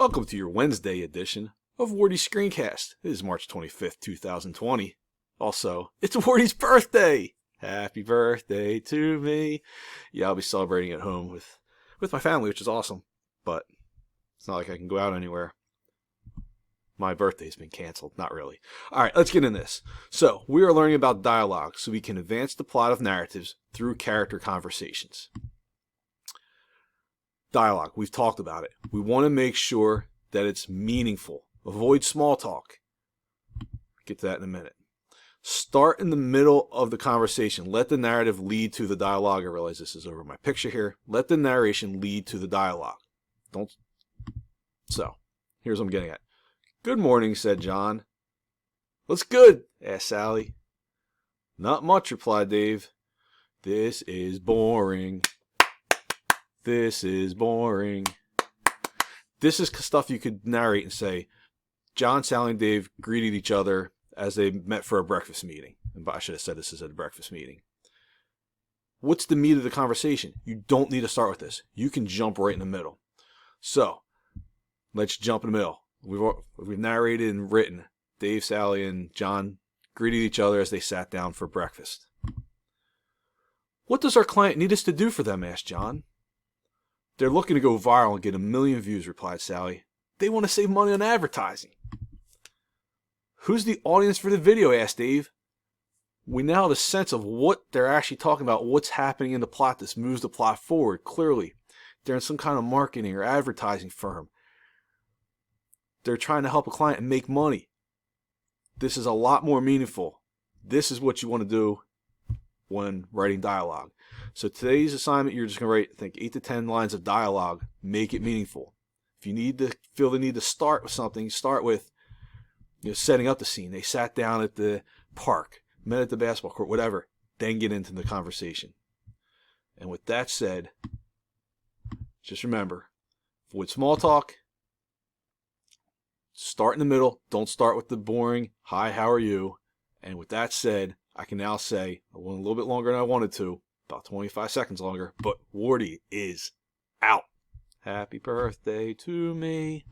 Welcome to your Wednesday edition of Wardy's Screencast. It is March 25th, 2020. Also, it's Wardy's birthday! Happy birthday to me. Yeah, I'll be celebrating at home with my family, which is awesome. But it's not like I can go out anywhere. My birthday's been canceled. Not really. Alright, let's get in this. So, we are learning about dialogue so we can advance the plot of narratives through character conversations. Dialogue, we've talked about it. We want to make sure that it's meaningful. Avoid small talk. Get to that in a minute. Start in the middle of the conversation. Let the narrative lead to the dialogue. I realize this is over my picture here. Let the narration lead to the dialogue. So, here's what I'm getting at. "Good morning," said John. "What's good?" asked Sally. "Not much," replied Dave. "This is boring. This is boring." This is stuff you could narrate and say, John, Sally, and Dave greeted each other as they met for a breakfast meeting. And I should have said this is at a breakfast meeting. What's the meat of the conversation? You don't need to start with this. You can jump right in the middle. So, let's jump in the middle. We've narrated and written. Dave, Sally, and John greeted each other as they sat down for breakfast. "What does our client need us to do for them?" asked John. "They're looking to go viral and get 1 million views," replied Sally. "They want to save money on advertising." "Who's the audience for the video?" asked Dave. We now have a sense of what they're actually talking about, what's happening in the plot. This moves the plot forward, clearly. They're in some kind of marketing or advertising firm. They're trying to help a client and make money. This is a lot more meaningful. This is what you want to do when writing dialogue. So today's assignment, you're just going to write, I think, 8 to 10 lines of dialogue. Make it meaningful. If you feel the need to start with something, start with setting up the scene. They sat down at the park, met at the basketball court, whatever. Then get into the conversation. And with that said, just remember, avoid small talk. Start in the middle. Don't start with the boring, "Hi, how are you?" And with that said, I can now say, I went a little bit longer than I wanted to, about 25 seconds longer, but Wardy is out. Happy birthday to me.